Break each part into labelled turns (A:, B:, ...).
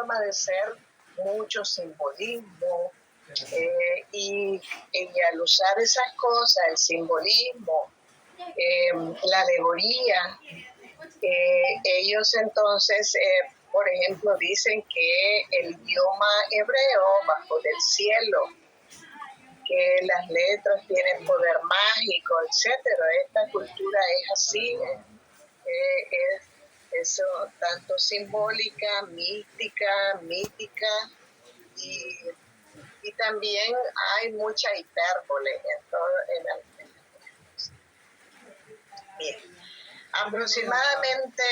A: forma de ser mucho simbolismo, y al usar esas cosas, el simbolismo, la alegoría, ellos entonces, por ejemplo, dicen que el idioma hebreo bajo del cielo, que las letras tienen poder mágico, etcétera. Esta cultura es así, es eso, tanto simbólica, mítica, y también hay mucha hipérbole en todo. Bien. Aproximadamente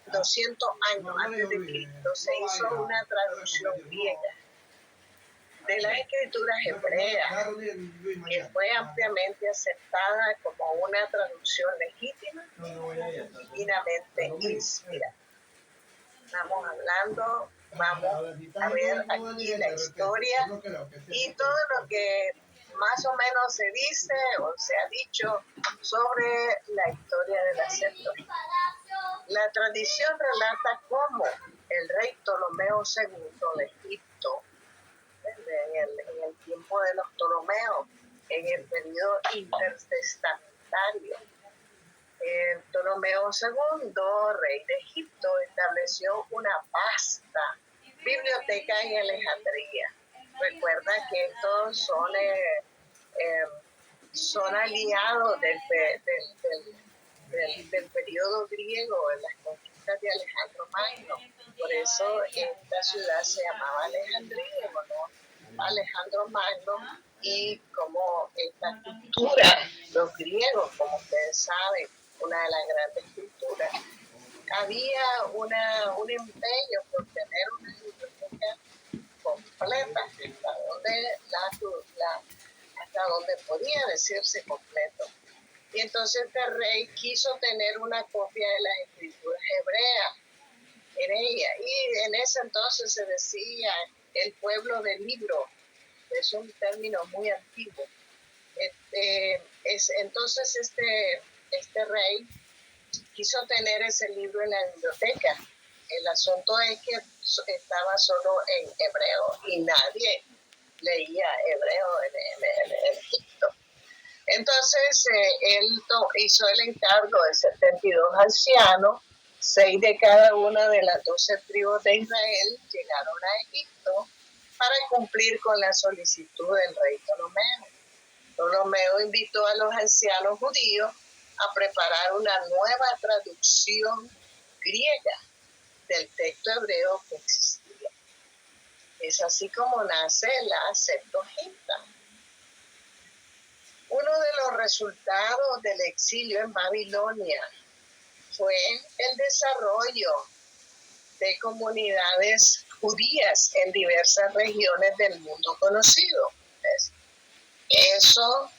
A: 200 años antes de Cristo se hizo una traducción griega de las escrituras hebreas, que fue ampliamente aceptada como una traducción legítima y divinamente inspirada. Vamos a ver aquí la historia y todo lo que más o menos se dice o se ha dicho sobre la historia de la Septuaginta. La tradición relata cómo el rey Ptolomeo II de Egipto, en el tiempo de los Ptolomeos, en el periodo intertestamentario, Ptolomeo II, rey de Egipto, estableció una vasta biblioteca en Alejandría. Recuerda que estos son aliados del periodo griego, en las conquistas de Alejandro Magno. Por eso esta ciudad se llamaba Alejandría, ¿no? Alejandro Magno, y como esta cultura, los griegos, como ustedes saben, una de las grandes culturas, había un empeño por tener una biblioteca completa, hasta donde podía decirse completo. Y entonces este rey quiso tener una copia de las escrituras hebreas en ella. Y en ese entonces se decía el pueblo del libro. Es un término muy antiguo. Entonces este rey quiso tener ese libro en la biblioteca. El asunto es que estaba solo en hebreo y nadie leía hebreo en Egipto. Entonces él hizo el encargo de 72 ancianos, 6 de cada una de las 12 tribus de Israel llegaron a Egipto para cumplir con la solicitud del rey Ptolomeo. Ptolomeo invitó a los ancianos judíos a preparar una nueva traducción griega del texto hebreo que existía. Es así como nace la Septuaginta. Uno de los resultados del exilio en Babilonia fue el desarrollo de comunidades judías en diversas regiones del mundo conocido. Eso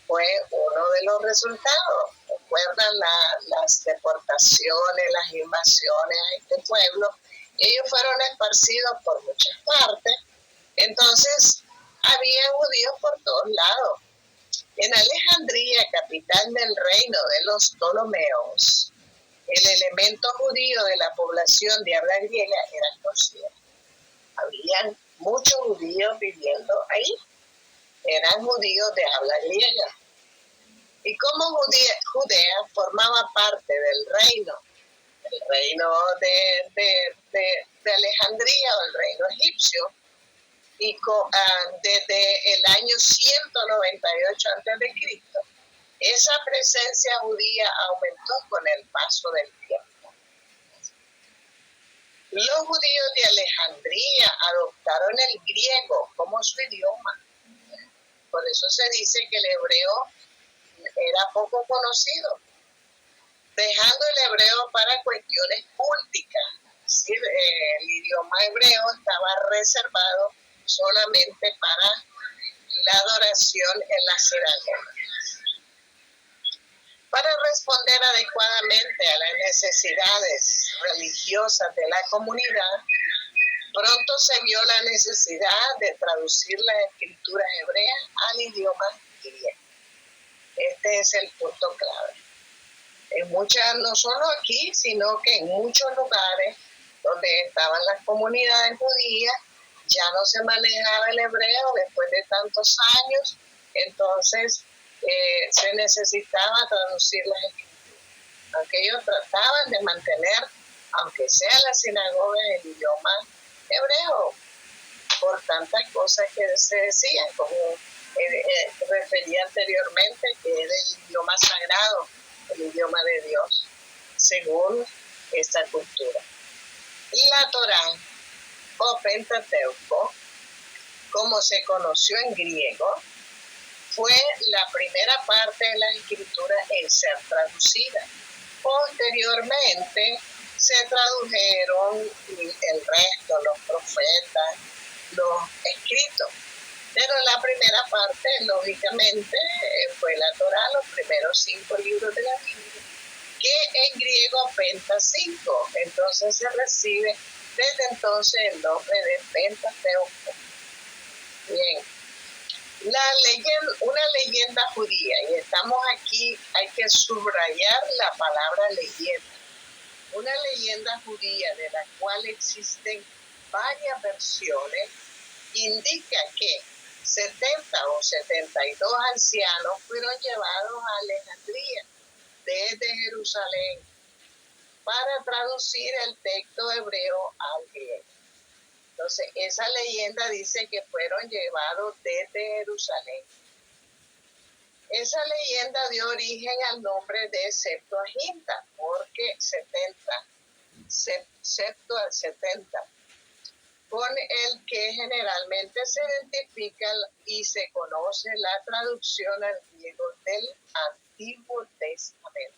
A: fue uno de los resultados. Recuerdan las deportaciones, las invasiones a este pueblo. Ellos fueron esparcidos por muchas partes. Entonces, había judíos por todos lados. En Alejandría, capital del reino de los Ptolomeos, el elemento judío de la población de habla griega era conocido. Habían muchos judíos viviendo ahí. Eran judíos de habla griega. Y como Judea formaba parte del reino de Alejandría o el reino egipcio, y desde el año 198 a.C., esa presencia judía aumentó con el paso del tiempo. Los judíos de Alejandría adoptaron el griego como su idioma. Por eso se dice que el hebreo era poco conocido, dejando el hebreo para cuestiones públicas. Es decir, el idioma hebreo estaba reservado solamente para la adoración en la sinagoga. Para responder adecuadamente a las necesidades religiosas de la comunidad, pronto se vio la necesidad de traducir las escrituras hebreas al idioma griego. Este es el punto clave. No solo aquí, sino que en muchos lugares donde estaban las comunidades judías, ya no se manejaba el hebreo después de tantos años, entonces se necesitaba traducir las escrituras. Aunque ellos trataban de mantener, aunque sea la sinagoga, el idioma hebreo, por tantas cosas que se decían, como refería anteriormente, que era el idioma sagrado, el idioma de Dios, según esta cultura. La Torá o Pentateuco, como se conoció en griego, fue la primera parte de la escritura en ser traducida. Posteriormente se tradujeron el resto, los profetas, los escritos. Pero la primera parte, lógicamente, fue la Torá, los primeros 5 libros de la Biblia, que en griego Pentateuco. Entonces se recibe desde entonces el nombre de Pentateuco. Bien, una leyenda judía, y estamos aquí, hay que subrayar la palabra leyenda. Una leyenda judía de la cual existen varias versiones indica que 70 o 72 ancianos fueron llevados a Alejandría desde Jerusalén para traducir el texto hebreo al griego. Entonces, esa leyenda dice que fueron llevados desde Jerusalén. Esa leyenda dio origen al nombre de Septuaginta, porque 70, septo al 70, con el que generalmente se identifica y se conoce la traducción al griego del Antiguo Testamento.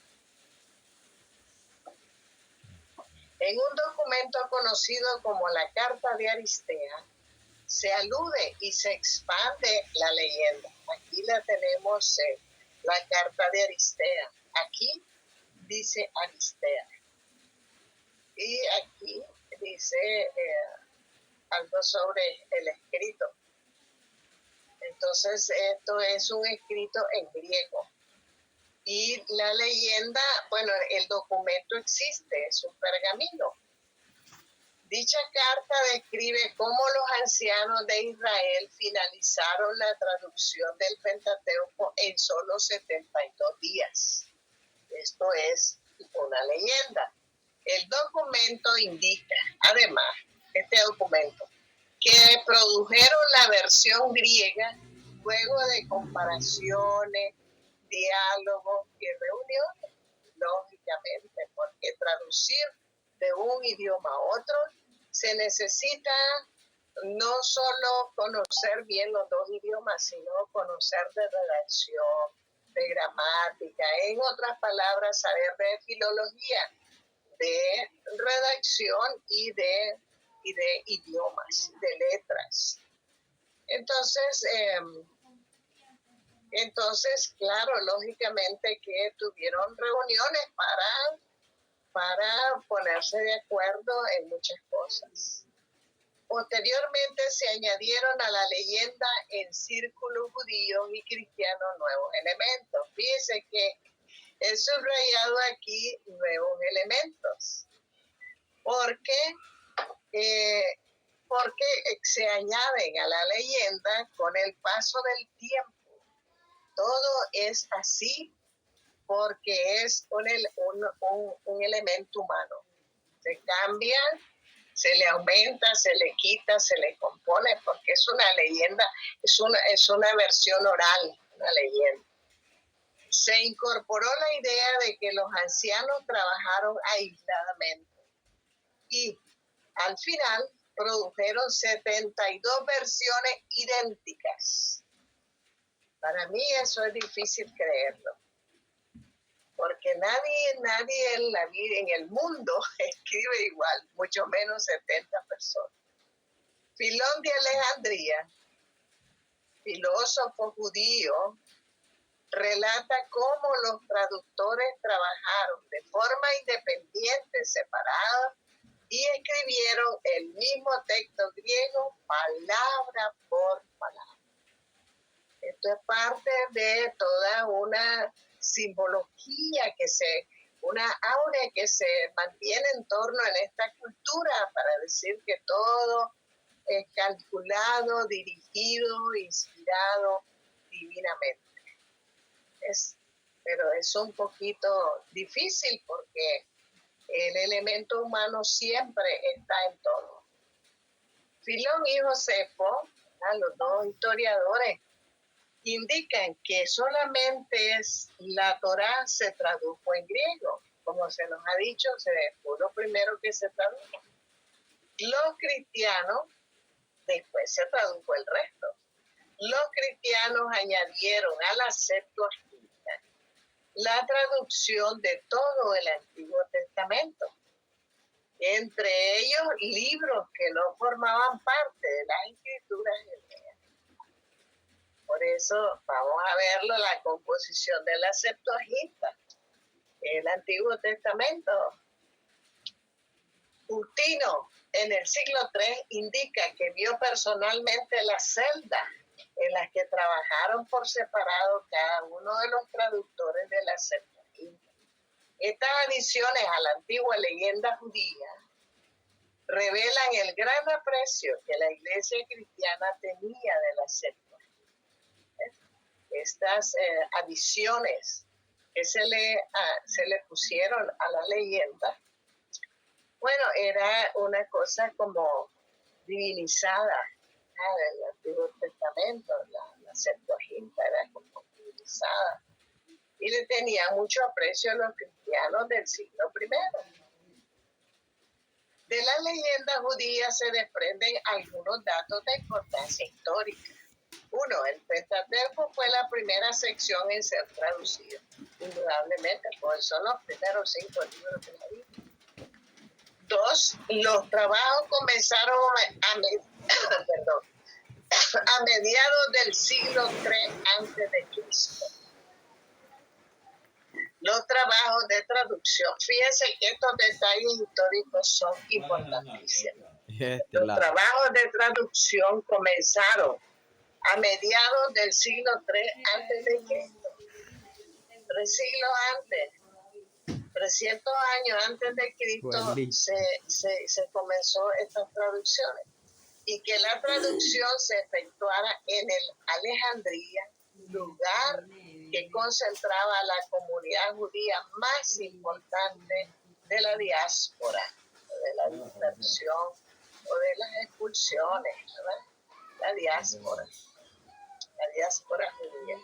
A: En un documento conocido como la Carta de Aristea, se alude y se expande la leyenda. Aquí la tenemos, la Carta de Aristea. Aquí dice Aristea. Y aquí dice algo sobre el escrito. Entonces, esto es un escrito en griego. Y la leyenda, bueno, el documento existe, es un pergamino. Dicha carta describe cómo los ancianos de Israel finalizaron la traducción del Pentateuco en solo 72 días. Esto es una leyenda. El documento indica, además, este documento, que produjeron la versión griega luego de comparaciones, diálogos y reuniones, lógicamente, porque traducir de un idioma a otro se necesita no solo conocer bien los dos idiomas, sino conocer de redacción, de gramática, en otras palabras, saber de filología, de redacción y de idiomas, de letras. Entonces, claro, lógicamente que tuvieron reuniones para ponerse de acuerdo en muchas cosas. Posteriormente se añadieron a la leyenda en círculos judíos y cristianos nuevos elementos. Fíjense que he subrayado aquí nuevos elementos. Porque se añaden a la leyenda con el paso del tiempo. Todo es así porque es un elemento humano. Se cambia, se le aumenta, se le quita, se le compone, porque es una leyenda, es una versión oral, una leyenda. Se incorporó la idea de que los ancianos trabajaron aisladamente y al final produjeron 72 versiones idénticas. Para mí eso es difícil creerlo, porque nadie en el mundo escribe igual, mucho menos 70 personas. Filón de Alejandría, filósofo judío, relata cómo los traductores trabajaron de forma independiente, separada, y escribieron el mismo texto griego palabra por palabra. Esto es parte de toda una simbología que se una aurea que se mantiene en torno en esta cultura para decir que todo es calculado, dirigido, inspirado divinamente. Pero es un poquito difícil porque el elemento humano siempre está en todo. Filón y Josefo, los dos historiadores, indican que solamente la Torá se tradujo en griego. Como se nos ha dicho, fue lo primero que se tradujo. Los cristianos, después se tradujo el resto. Los cristianos añadieron a la Septuaginta la traducción de todo el Antiguo Testamento. Entre ellos, libros que no formaban parte de las escrituras hebreas. Por eso vamos a verlo, la composición de la Septuaginta, el Antiguo Testamento. Justino, en el siglo III, indica que vio personalmente las celdas en las que trabajaron por separado cada uno de los traductores de la Septuaginta. Estas adiciones a la antigua leyenda judía revelan el gran aprecio que la iglesia cristiana tenía de la Septuaginta. Estas adiciones que se le pusieron a la leyenda, bueno, era una cosa como divinizada del Antiguo Testamento, la Septuaginta era como divinizada y le tenía mucho aprecio a los cristianos del siglo I. De la leyenda judía se desprenden algunos datos de importancia histórica. 1. El Pentateuco fue la primera sección en ser traducida, indudablemente, pues son los primeros 5 libros de la Biblia. 2. Los trabajos comenzaron a mediados del siglo III a.C. Los trabajos de traducción, fíjense que estos detalles históricos son importantísimos. Los trabajos de traducción comenzaron a mediados del siglo III a.C. 3 siglos antes, 300 años antes de Cristo, se comenzó estas traducciones. Y que la traducción se efectuara en el Alejandría, lugar que concentraba a la comunidad judía más importante de la diáspora, de la dispersión o de las expulsiones, ¿verdad? La diáspora judía.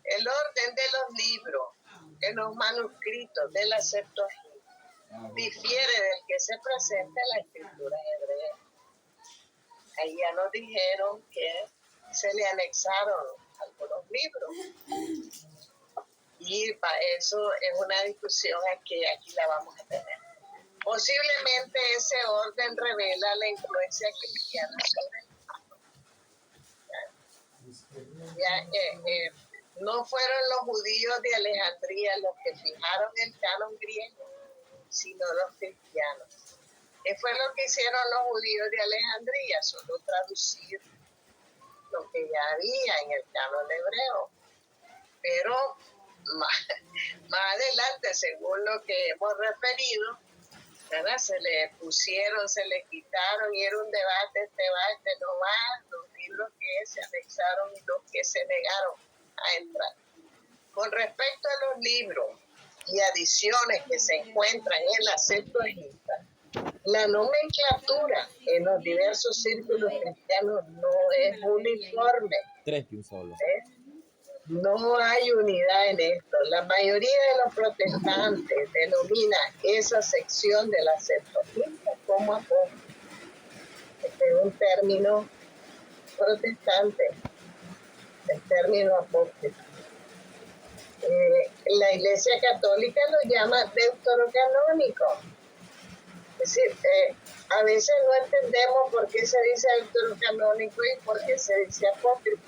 A: El orden de los libros, de los manuscritos de la Septuaginta, difiere del que se presenta en la escritura hebrea. Ahí ya nos dijeron que se le anexaron algunos libros. Y para eso es una discusión que aquí la vamos a tener. Posiblemente ese orden revela la influencia cristiana sobre el no fueron los judíos de Alejandría los que fijaron el canon griego, sino los cristianos. ¿Qué fue lo que hicieron los judíos de Alejandría? Solo traducir lo que ya había en el canon hebreo. Pero más adelante, según lo que hemos referido, ¿verdad? Se le pusieron, se le quitaron y era un debate, este va, este no va, los libros que se anexaron y los que se negaron a entrar. Con respecto a los libros y adiciones que se encuentran en la Septuaginta, la nomenclatura en los diversos círculos cristianos no es uniforme. No hay unidad en esto. La mayoría de los protestantes denomina esa sección de la Septuaginta como apócrifa. Este es un término protestante, el término apócrifo. La Iglesia Católica lo llama deuterocanónico. Es decir, a veces no entendemos por qué se dice deuterocanónico y por qué se dice apócrifo.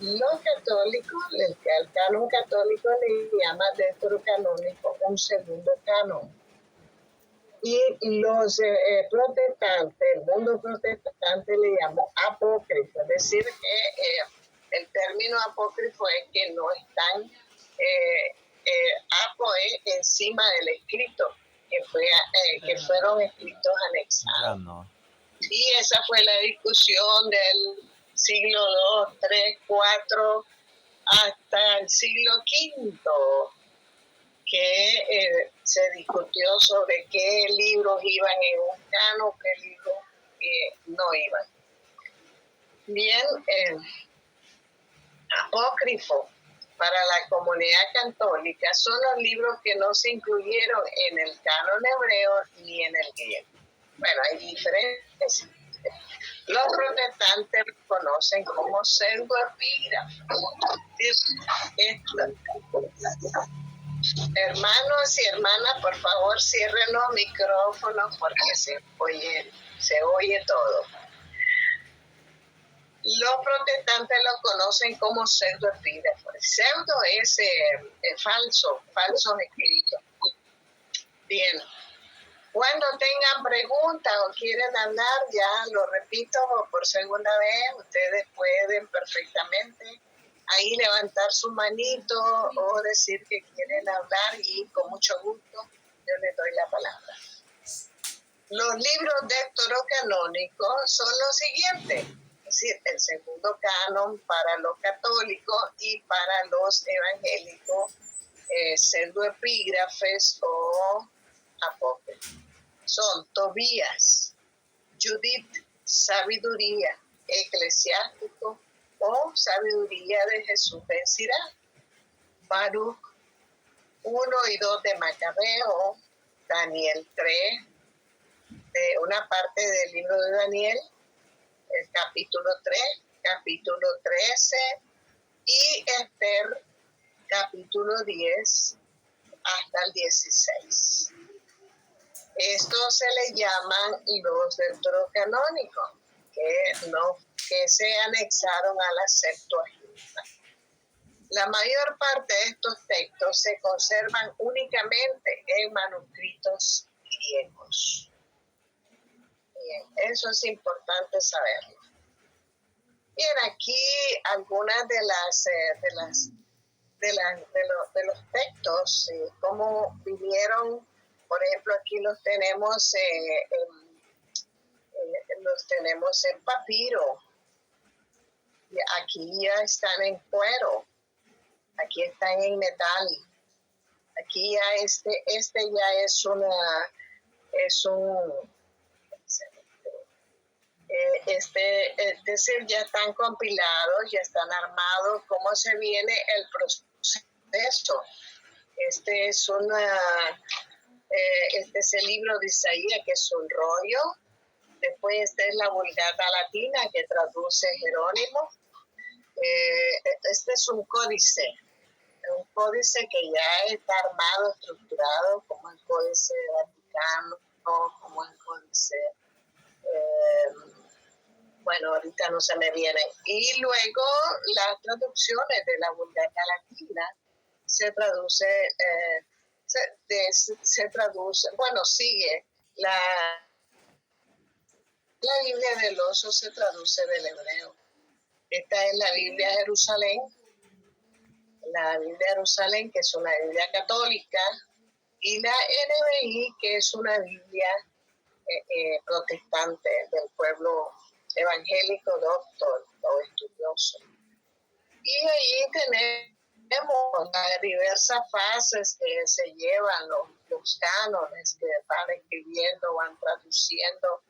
A: Los católicos, el canon católico le llama deuterocanónico un segundo canon. Y los protestantes, el mundo protestante le llama apócrifo. Es decir, que el término apócrifo es que no están apoe encima del escrito, que fueron escritos anexados.
B: No.
A: Y esa fue la discusión del siglo II, III, IV, hasta el siglo V, que se discutió sobre qué libros iban en un canon, qué libros no iban. Bien, apócrifo para la comunidad católica son los libros que no se incluyeron en el canon hebreo ni en el griego. Bueno, hay diferencias. Los protestantes lo conocen como pseudoepígrafos. Hermanos y hermanas, por favor, cierren los micrófonos porque se oye todo. Los protestantes lo conocen como pseudoepígrafos. Pseudo es falsos escritos. Bien. Cuando tengan preguntas o quieren hablar, ya lo repito por segunda vez, ustedes pueden perfectamente ahí levantar su manito o decir que quieren hablar y con mucho gusto yo les doy la palabra. Los libros deuterocanónicos son los siguientes, es decir, el segundo canon para los católicos y para los evangélicos, pseudoepígrafes o apócrifos. Son Tobías, Judith, Sabiduría, Eclesiástico o Sabiduría de Jesús ben Sirá, Baruch 1 y 2 de Macabeo, Daniel 3, una parte del libro de Daniel, el capítulo 3, capítulo 13 y Esther, capítulo 10 hasta el 16. Estos se le llaman los deuterocanónicos, que se anexaron a la Septuaginta. La mayor parte de estos textos se conservan únicamente en manuscritos griegos. Bien, eso es importante saberlo. Bien, aquí algunas de los textos, cómo vinieron. Por ejemplo, aquí los tenemos en papiro. Aquí ya están en cuero. Aquí están en metal. Aquí ya es decir, ya están compilados, ya están armados. ¿Cómo se viene el proceso? Este es el libro de Isaías, que es un rollo. Después esta es la Vulgata Latina, que traduce Jerónimo. Este es un códice que ya está armado, estructurado, como el Códice Vaticano, como el Códice, ahorita no se me vienen. Y luego las traducciones de la Vulgata Latina se traduce, sigue la Biblia del Oso, se traduce del hebreo. Esta es la Biblia de Jerusalén, que es una Biblia católica, y la NBI, que es una Biblia protestante del pueblo evangélico doctor o estudioso. Y ahí tenemos las diversas fases que se llevan los cánones que van escribiendo, van traduciendo,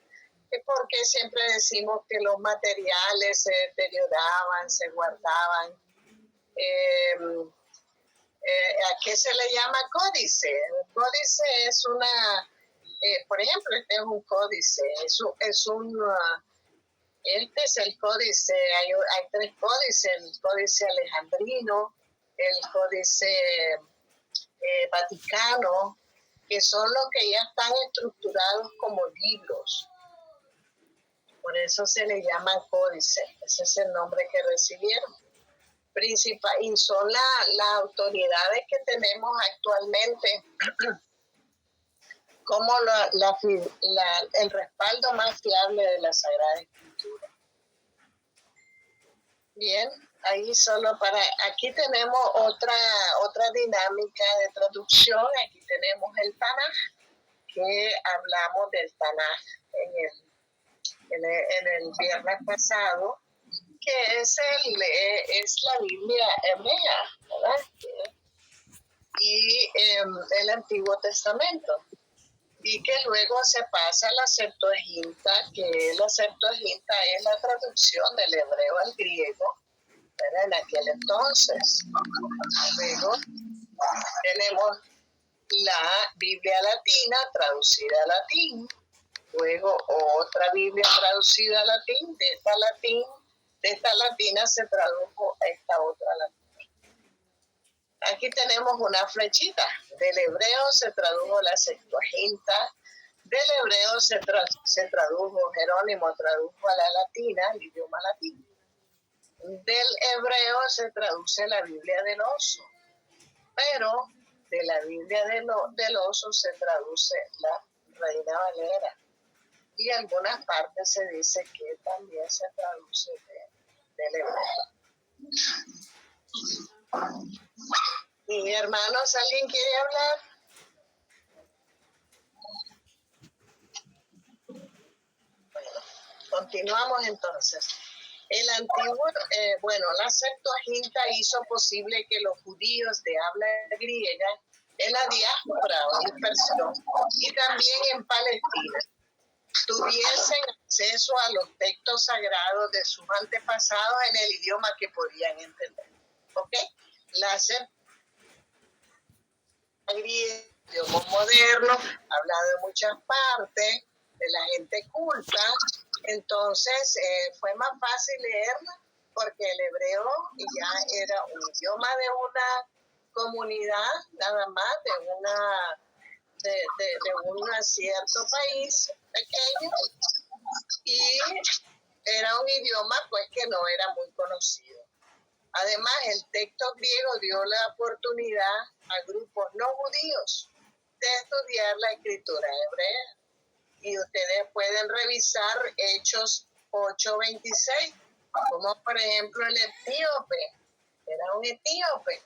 A: porque siempre decimos que los materiales se deterioraban, se guardaban. ¿A qué se le llama códice? Un códice es por ejemplo, este es un códice, este es el códice, hay tres códices: el códice alejandrino, el códice vaticano, que son los que ya están estructurados como libros. Por eso se le llaman códices, ese es el nombre que recibieron. Y son las autoridades que tenemos actualmente como el respaldo más fiable de la Sagrada Escritura. Bien, ahí solo para, aquí tenemos otra dinámica de traducción, aquí tenemos el Tanaj, que hablamos del Tanaj en el viernes pasado, que es la Biblia hebrea, ¿verdad? Y el Antiguo Testamento. Y que luego se pasa a la Septuaginta, que la Septuaginta es la traducción del hebreo al griego, ¿verdad? En aquel entonces. Luego tenemos la Biblia latina traducida al latín, luego otra Biblia traducida al latín, de esta latina se tradujo a esta otra latina. Aquí tenemos una flechita, del hebreo se tradujo la Septuaginta, del hebreo se tradujo, Jerónimo tradujo a la latina, el idioma latino. Del hebreo se traduce la Biblia del oso, pero de la Biblia del oso se traduce la Reina Valera. Y en algunas partes se dice que también se traduce del hebreo. Y hermanos, ¿alguien quiere hablar? Bueno, continuamos entonces. El antiguo, la Septuaginta hizo posible que los judíos de habla griega en la diáspora o dispersión y también en Palestina tuviesen acceso a los textos sagrados de sus antepasados en el idioma que podían entender. ¿Ok? La griega, idioma moderno, hablado en muchas partes, de la gente culta, entonces fue más fácil leerla porque el hebreo ya era un idioma de una comunidad, nada más, de un cierto país pequeño, y era un idioma pues que no era muy conocido. Además, el texto griego dio la oportunidad a grupos no judíos de estudiar la escritura hebrea. Y ustedes pueden revisar Hechos 8:26, como por ejemplo el etíope, era un etíope,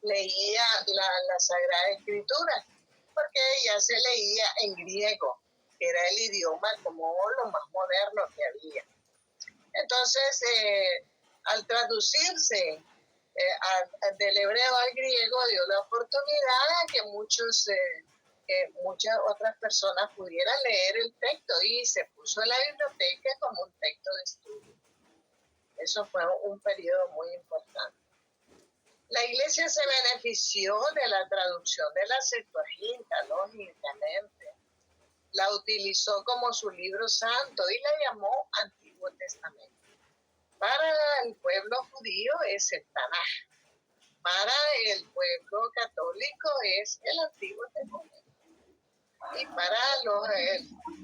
A: leía la Sagrada Escritura, porque ya se leía en griego, que era el idioma como lo más moderno que había. Entonces, al traducirse del hebreo al griego, dio la oportunidad a que muchas otras personas pudieran leer el texto y se puso en la biblioteca como un texto de estudio. Eso fue un periodo muy importante. La iglesia se benefició de la traducción de la Septuaginta, lógicamente. La utilizó como su libro santo y la llamó Antiguo Testamento. Para el pueblo judío es el Tanaj. Para el pueblo católico es el Antiguo Testamento. Y para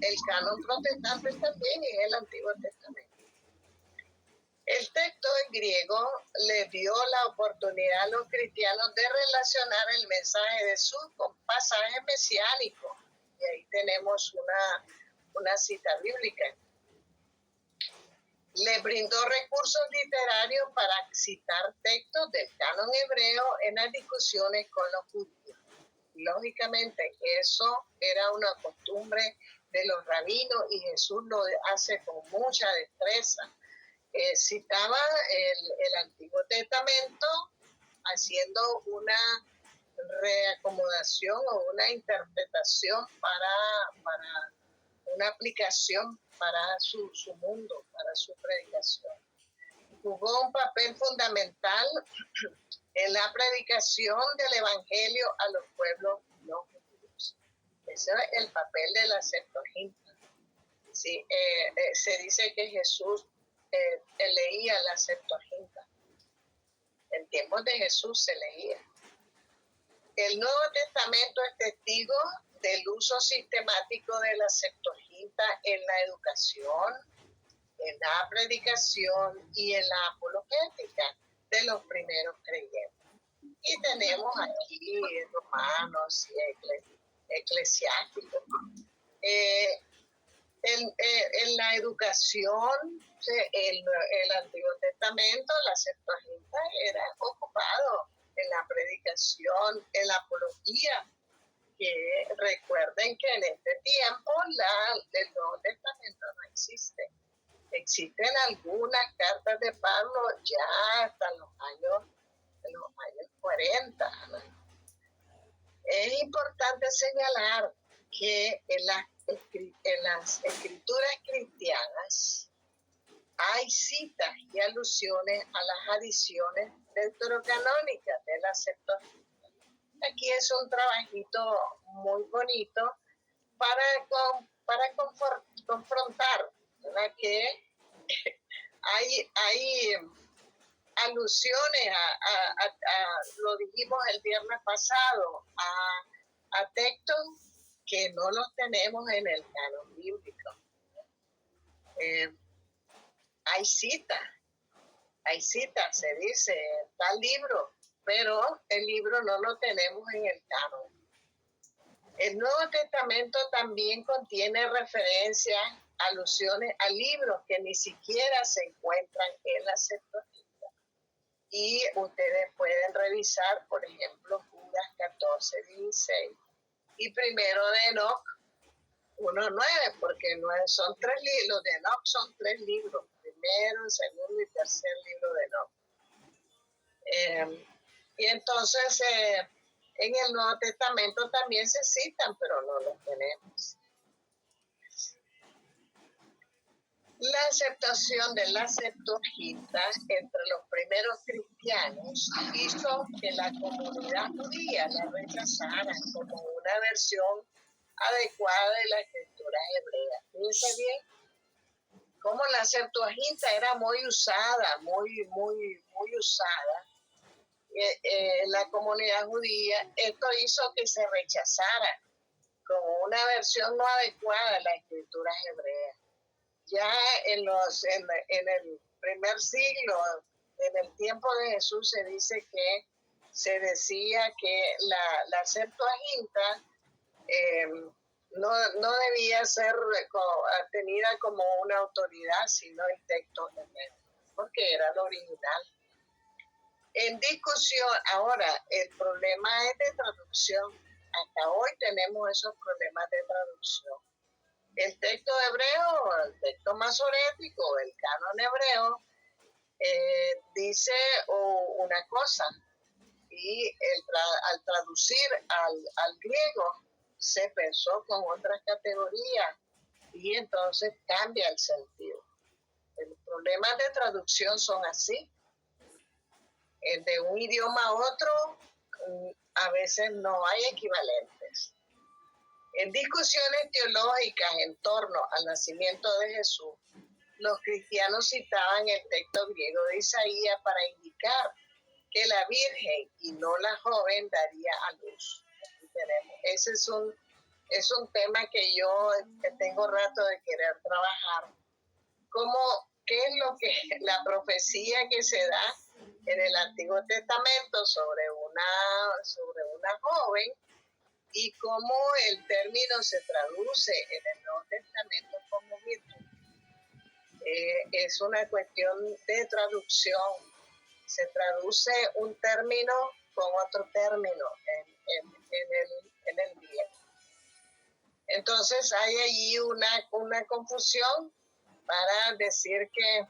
A: el canon protestante también es el Antiguo Testamento. El texto en griego le dio la oportunidad a los cristianos de relacionar el mensaje de Jesús con pasajes mesiánicos. Y ahí tenemos una cita bíblica. Le brindó recursos literarios para citar textos del canon hebreo en las discusiones con los judíos. Lógicamente, eso era una costumbre de los rabinos y Jesús lo hace con mucha destreza. Citaba el Antiguo Testamento haciendo una reacomodación o una interpretación para una aplicación para su mundo, para su predicación. Jugó un papel fundamental en la predicación del Evangelio a los pueblos no judíos. Ese es el papel de la Septuaginta. Sí, se dice que Jesús leía la Septuaginta. En tiempos de Jesús se leía. El Nuevo Testamento es testigo del uso sistemático de la Septuaginta en la educación, en la predicación y en la apologética de los primeros creyentes. Y tenemos aquí Romanos y Eclesiásticos. En la educación, el Antiguo Testamento, la Septuaginta, era ocupado en la predicación, en la apología, que recuerden que en este tiempo el Nuevo Testamento no existe. Existen algunas cartas de Pablo ya hasta los años 40. ¿No? Es importante señalar que en las escrituras cristianas hay citas y alusiones a las adiciones deuterocanónicas de la Septuaginta. Aquí es un trabajito muy bonito para confrontar, ¿verdad? Que hay alusiones lo dijimos el viernes pasado, a textos que no los tenemos en el canon bíblico. Hay citas, se dice tal libro, pero el libro no lo tenemos en el canon. El Nuevo Testamento también contiene referencias, alusiones a libros que ni siquiera se encuentran en la Septuaginta. Y ustedes pueden revisar, por ejemplo, Judas 14:16 y Primero de Enoc 1:9, porque son 3 libros, los de Enoc son 3 libros, primero, segundo y tercer libro de Enoc. Y entonces en el Nuevo Testamento también se citan, pero no los tenemos. La aceptación de la Septuaginta entre los primeros cristianos hizo que la comunidad judía la rechazara como una versión adecuada de la escritura hebrea. Fíjense bien cómo la Septuaginta era muy usada, muy usada en la comunidad judía. Esto hizo que se rechazara como una versión no adecuada de la escritura hebrea. Ya en el primer siglo, en el tiempo de Jesús, se dice que se decía que la Septuaginta no debía ser tenida como una autoridad, sino el texto hebreo, porque era el original. En discusión, ahora, el problema es de traducción. Hasta hoy tenemos esos problemas de traducción. El texto hebreo, el texto masorético, el canon hebreo, dice una cosa, y al traducir al griego se pensó con otras categorías y entonces cambia el sentido. Los problemas de traducción son así. De un idioma a otro, a veces no hay equivalentes. En discusiones teológicas en torno al nacimiento de Jesús, los cristianos citaban el texto griego de Isaías para indicar que la Virgen y no la joven daría a luz. Aquí tenemos. Ese es un tema que yo tengo rato de querer trabajar. ¿Qué es lo que la profecía que se da en el Antiguo Testamento sobre una joven y cómo el término se traduce en el Nuevo Testamento como virtud? Es una cuestión de traducción. Se traduce un término con otro término en el griego. Entonces hay allí una confusión para decir que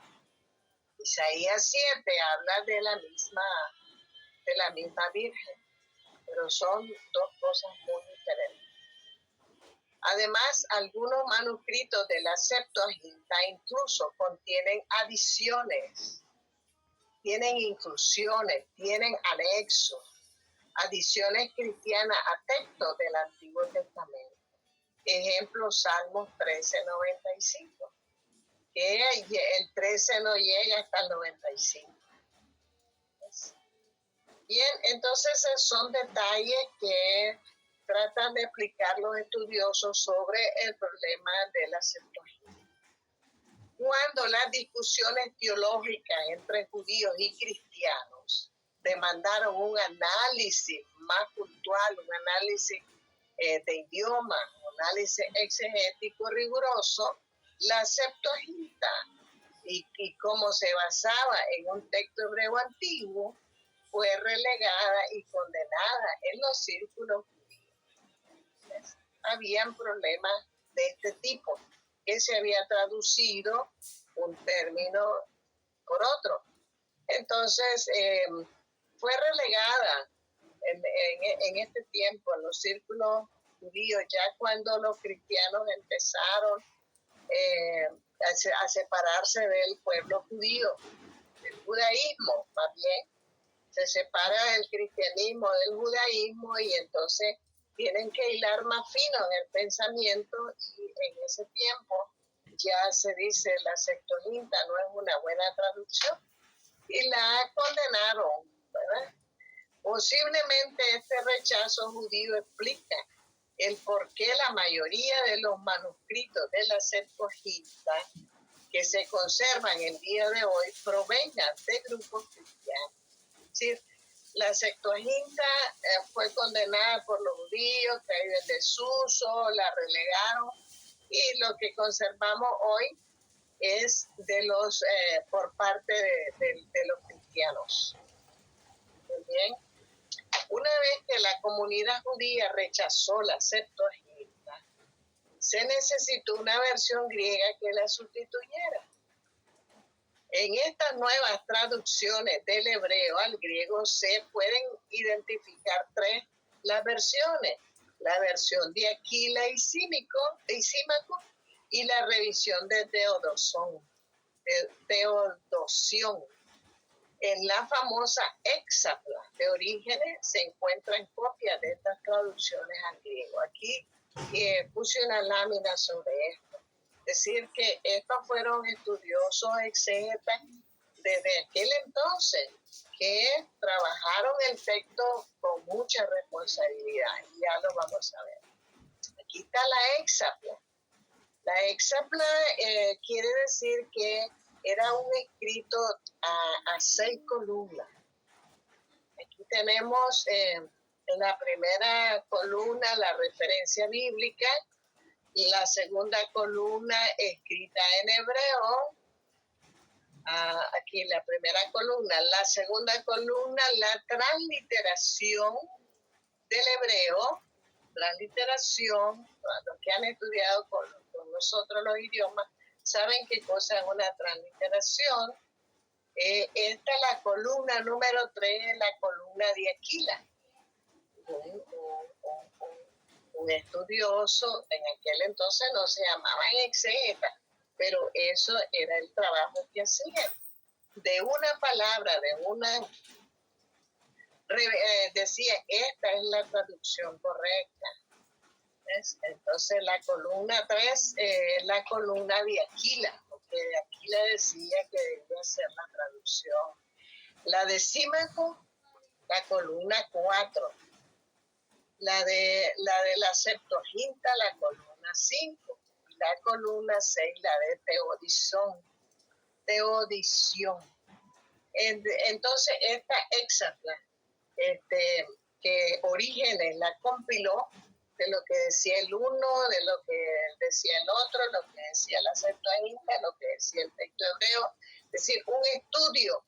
A: Isaías 7 habla de la misma Virgen, pero son dos cosas muy diferentes. Además, algunos manuscritos de la Septuaginta incluso contienen adiciones, tienen inclusiones, tienen anexos, adiciones cristianas a textos del Antiguo Testamento. Ejemplo, Salmos 13:95, que el 13 no llega hasta el 95. Bien, entonces son detalles que tratan de explicar los estudiosos sobre el problema de la Septuaginta. Cuando las discusiones teológicas entre judíos y cristianos demandaron un análisis más puntual, un análisis de idioma, un análisis exegético riguroso, la Septuaginta, y como se basaba en un texto hebreo antiguo, fue relegada y condenada en los círculos judíos. Habían problemas de este tipo, que se había traducido un término por otro. Entonces, fue relegada en este tiempo en los círculos judíos, ya cuando los cristianos empezaron a separarse del pueblo judío, del judaísmo, más bien. Se separa el cristianismo del judaísmo y entonces tienen que hilar más fino en el pensamiento, y en ese tiempo ya se dice la Septuaginta no es una buena traducción y la condenaron, ¿verdad? Posiblemente este rechazo judío explica el por qué la mayoría de los manuscritos de la Septuaginta que se conservan el día de hoy provengan de grupos cristianos. Es decir, la Septuaginta fue condenada por los judíos, cayó en desuso, la relegaron, y lo que conservamos hoy es de los por parte de los cristianos. Muy bien. Una vez que la comunidad judía rechazó la Septuaginta, se necesitó una versión griega que la sustituyera. En estas nuevas traducciones del hebreo al griego se pueden identificar las versiones: la versión de Aquila y Símaco y la revisión de Teodoción. En la famosa Hexapla de Orígenes se encuentran copias de estas traducciones al griego. Aquí puse una lámina sobre esto. Es decir, que estos fueron estudiosos exégetas desde aquel entonces que trabajaron el texto con mucha responsabilidad, y ya lo vamos a ver. Aquí está la Hexapla. La Hexapla quiere decir que era un escrito a 6 columnas. Aquí tenemos en la primera columna la referencia bíblica, la segunda columna escrita en hebreo, aquí la primera columna, la segunda columna la transliteración del hebreo, transliteración. Los que han estudiado con nosotros los idiomas saben qué cosa es una transliteración. Esta es la columna número 3, la columna de Aquila, un estudioso. En aquel entonces no se llamaban exegetas, pero eso era el trabajo que hacían. De una palabra, decía, esta es la traducción correcta. ¿Ves? Entonces la columna 3 es la columna de Aquila, porque Aquila decía que debía ser la traducción. La de Símaco, la columna 4. La de la Septuaginta, la columna 5. La columna 6, la de Teodición. Entonces esta Hexapla, que Orígenes la compiló de lo que decía el uno, de lo que decía el otro, lo que decía la Septuaginta, lo que decía el texto hebreo. Es decir, un estudio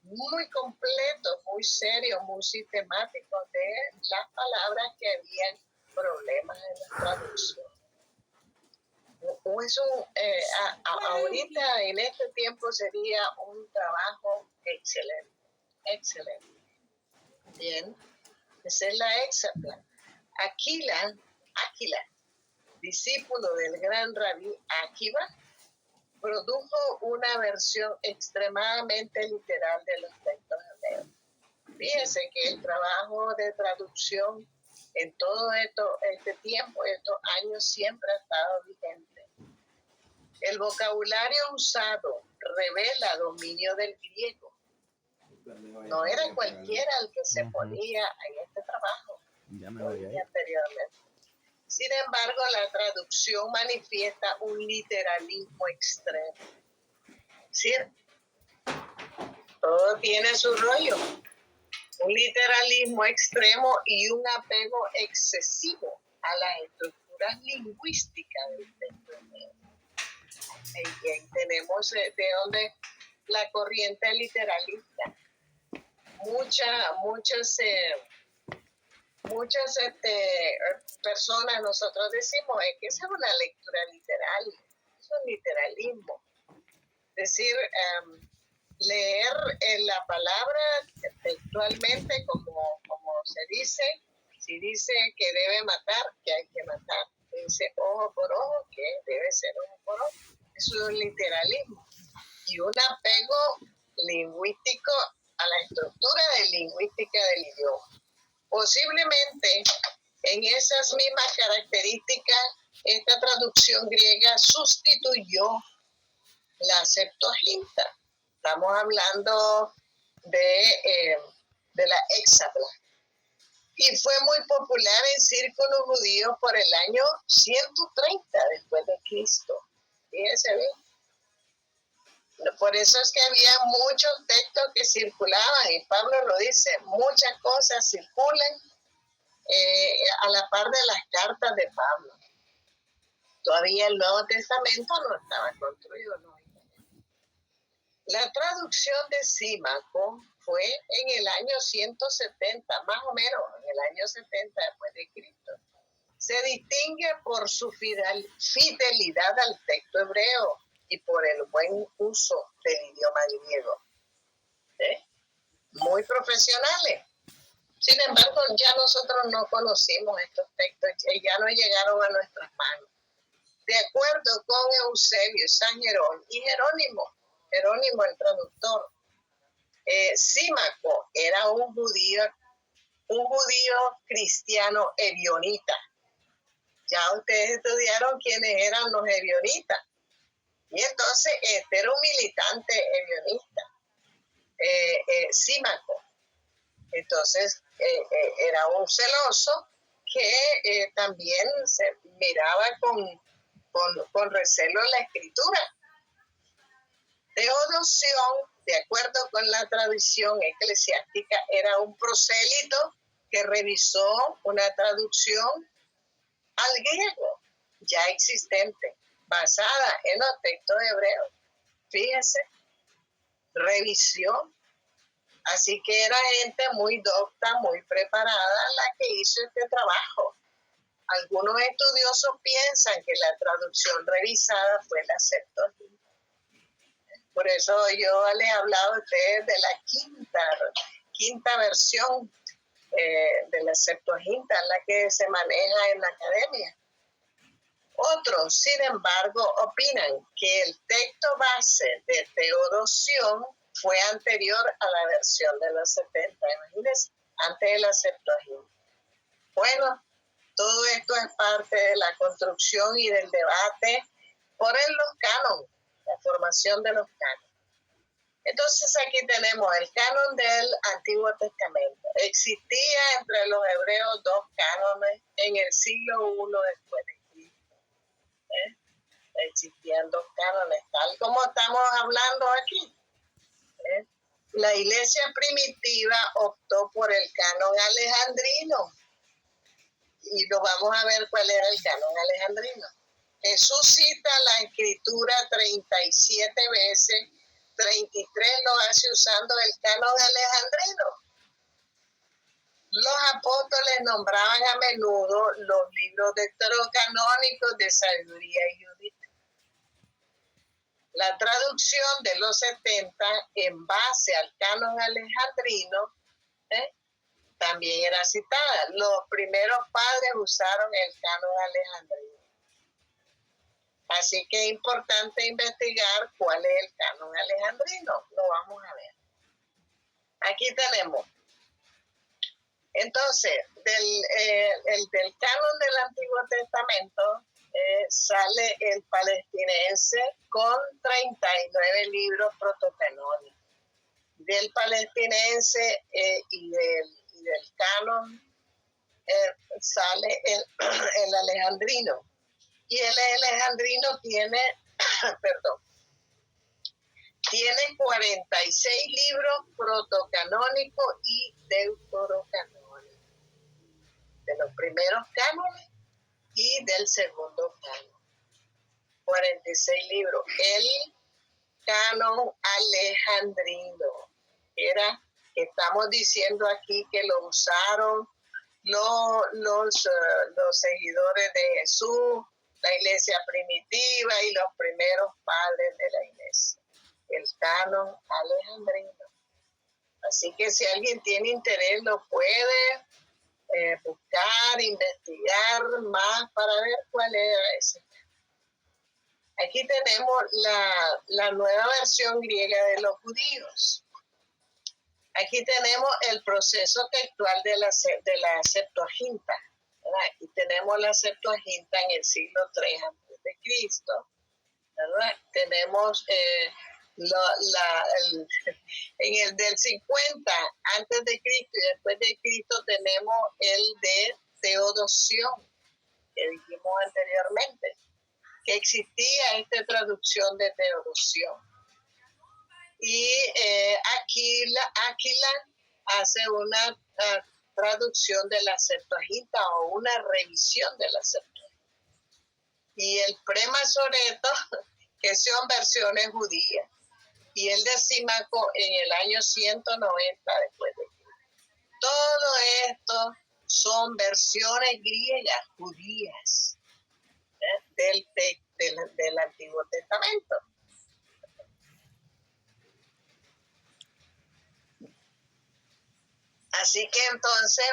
A: muy completo, muy serio, muy sistemático de las palabras que habían problemas en la traducción. Ahorita, en este tiempo, sería un trabajo excelente, excelente. Bien, esa es la Hexapla. Aquila, discípulo del gran rabí Akiva, produjo una versión extremadamente literal de los textos hebreos. Fíjense que el trabajo de traducción en todo este tiempo, estos años, siempre ha estado vigente. El vocabulario usado revela dominio del griego. No era cualquiera el que se ponía en este trabajo. Ya me voy anteriormente. Sin embargo, la traducción manifiesta un literalismo extremo. ¿Sí? Todo tiene su rollo. Un literalismo extremo y un apego excesivo a las estructuras estructuras lingüísticas del texto hebreo. Y ahí tenemos de donde la corriente literalista. Muchas personas, nosotros decimos, es que esa es una lectura literal, es un literalismo. Es decir, leer la palabra textualmente como se dice. Si dice que debe matar, que hay que matar. Si dice ojo por ojo, que debe ser ojo por ojo. Eso es un literalismo y un apego lingüístico a la estructura lingüística del idioma. Posiblemente en esas mismas características, esta traducción griega sustituyó la Septuaginta. Estamos hablando de la Hexapla. Y fue muy popular en círculos judíos por el año 130 después de Cristo. Fíjense bien. Por eso es que había muchos textos que circulaban, y Pablo lo dice, muchas cosas circulan a la par de las cartas de Pablo. Todavía el Nuevo Testamento no estaba construido, ¿no? La traducción de Símaco fue en el año 170, más o menos, en el año 70 después de Cristo. Se distingue por su fidelidad al texto hebreo y por el buen uso del idioma griego. Muy profesionales. Sin embargo, ya nosotros no conocimos estos textos, ya no llegaron a nuestras manos. De acuerdo con Eusebio, San Jerónimo y Jerónimo el traductor, Símaco era un judío cristiano evionita. Ya ustedes estudiaron quiénes eran los evionitas. Y entonces este era un militante evionista, Símaco. Entonces era un celoso que también se miraba con recelo la escritura. Teodosión, de acuerdo con la tradición eclesiástica, era un prosélito que revisó una traducción al griego ya existente, basada en los textos hebreos. Fíjense, revisión. Así que era gente muy docta, muy preparada la que hizo este trabajo. Algunos estudiosos piensan que la traducción revisada fue la Septuaginta. Por eso yo les he hablado a ustedes de la quinta versión de la Septuaginta, la que se maneja en la academia. Otros, sin embargo, opinan que el texto base de Teodosión fue anterior a la versión de los 70, imagínense, antes de la Septuaginta. Bueno, todo esto es parte de la construcción y del debate por los cánones, la formación de los cánones. Entonces aquí tenemos el canon del Antiguo Testamento. Existía entre los hebreos dos cánones en el siglo I después de Cristo. Existían dos cánones, tal como estamos hablando aquí. La iglesia primitiva optó por el canon alejandrino. Y lo vamos a ver cuál era el canon alejandrino. Jesús cita la escritura 37 veces, 33 lo hace usando el canon alejandrino. Los apóstoles nombraban a menudo los libros deuterocanónicos de sabiduría y judía. La traducción de los 70 en base al canon alejandrino también era citada. Los primeros padres usaron el canon alejandrino. Así que es importante investigar cuál es el canon alejandrino. Lo vamos a ver. Aquí tenemos. Entonces, del canon del Antiguo Testamento sale el palestinense con 39 libros protocanónicos. Del palestinense y del canon sale el alejandrino. Y el alejandrino tiene, tiene 46 libros protocanónicos y deuterocanónicos. De los primeros cánones y del segundo canon. 46 libros. El canon alejandrino era, estamos diciendo aquí que lo usaron los seguidores de Jesús, la iglesia primitiva y los primeros padres de la iglesia. El canon alejandrino. Así que si alguien tiene interés, lo puede buscar, investigar más para ver cuál era ese. Aquí tenemos la nueva versión griega de los judíos. Aquí tenemos el proceso textual de la Septuaginta. ¿Verdad? Aquí tenemos la Septuaginta en el siglo III antes de Cristo. ¿Verdad? Tenemos en el del 50 antes de Cristo y después de Cristo tenemos el de Teodosión, que dijimos anteriormente, que existía esta traducción de Teodosión. Y Aquila hace una traducción de la Septuaginta o una revisión de la Septuaginta. Y el Premasoreto, que son versiones judías. Y el de Símaco en el año 190 después de Cristo. Todo esto son versiones griegas, judías, del Antiguo Testamento. Así que entonces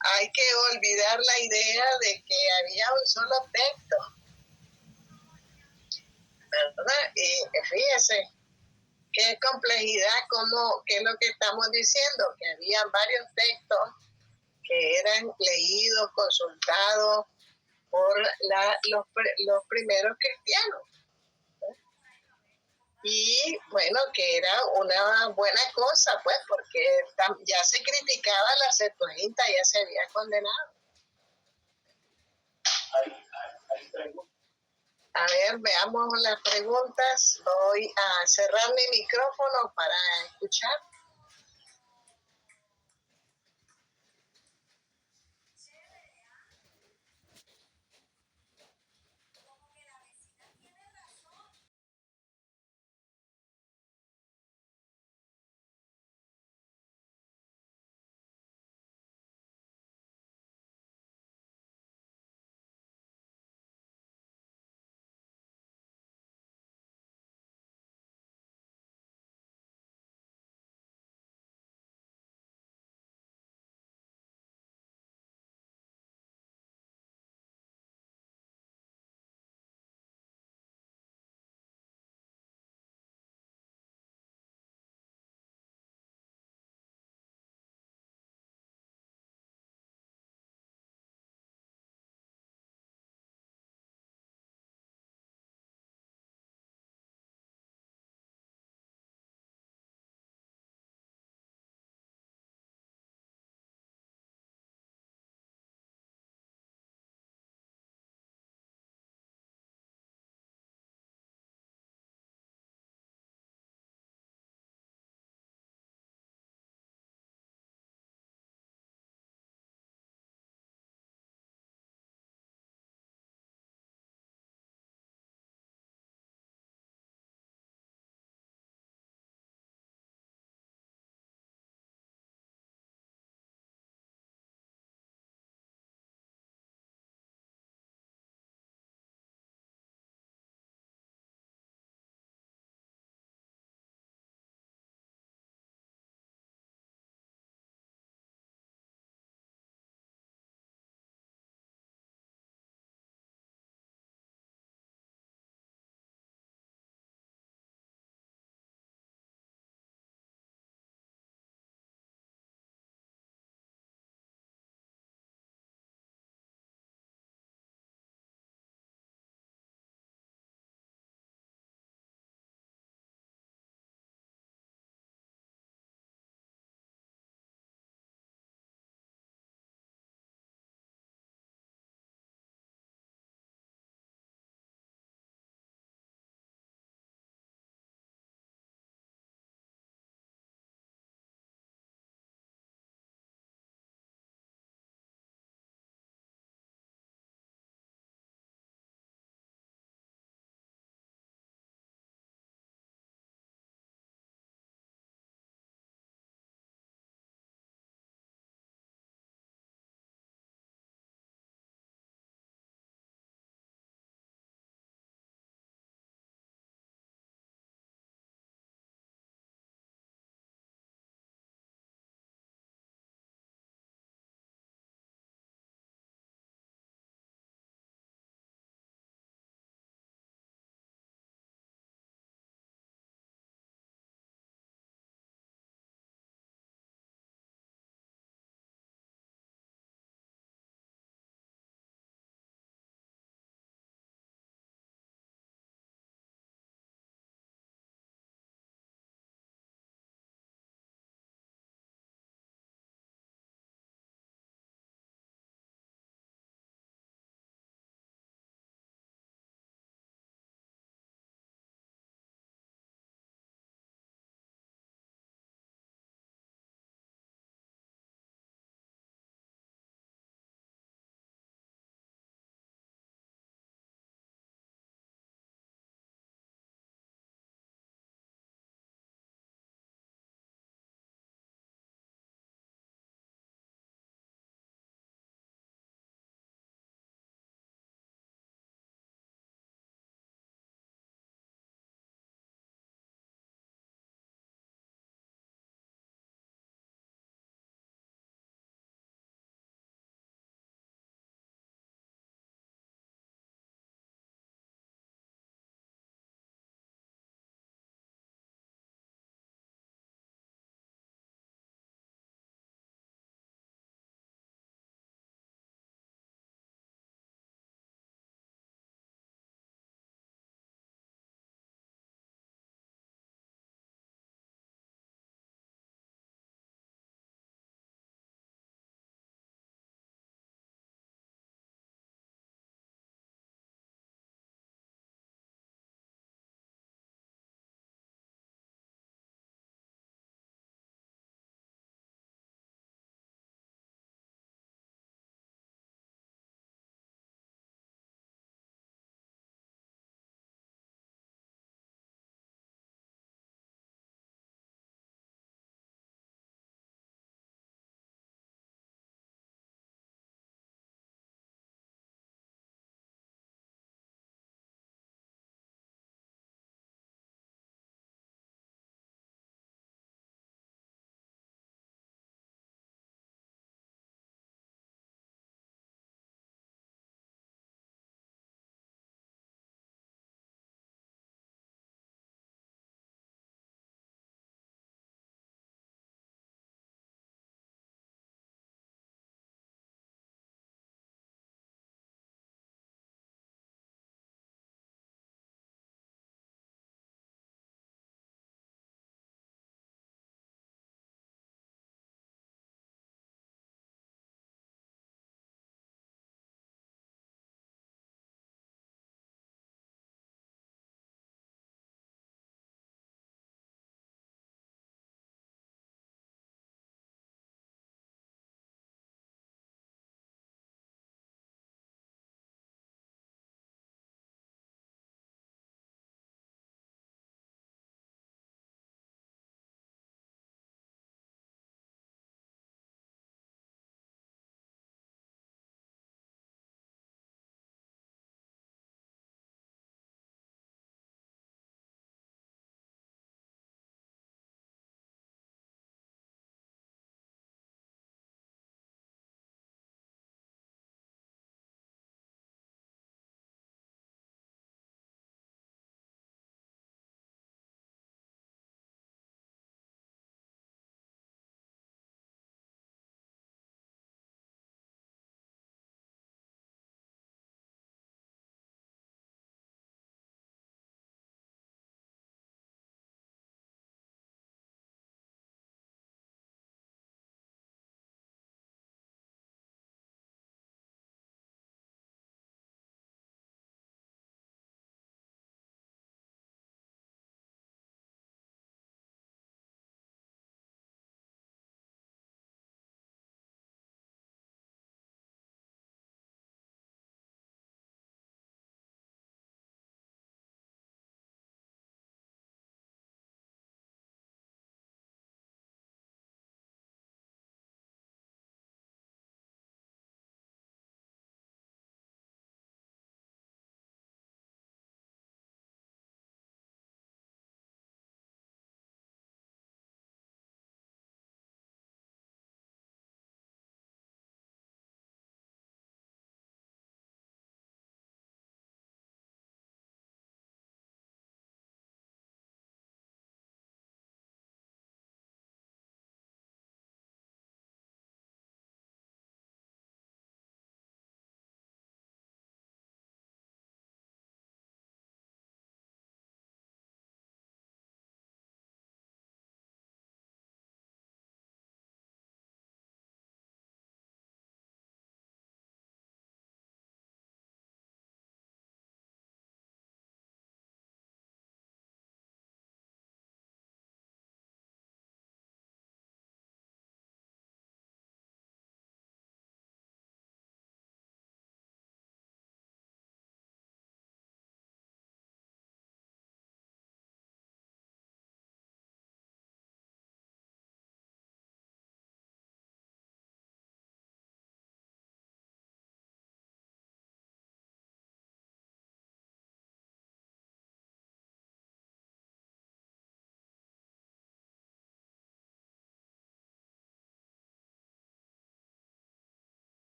A: hay que olvidar la idea de que había un solo texto, ¿verdad? Y fíjese qué complejidad, qué es lo que estamos diciendo, que había varios textos que eran leídos, consultados por los primeros cristianos. Y bueno, que era una buena cosa, pues, porque ya se criticaba la Septuaginta, ya se había condenado. A ver, veamos las preguntas. Voy a cerrar mi micrófono para escuchar.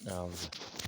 B: Ah, ok.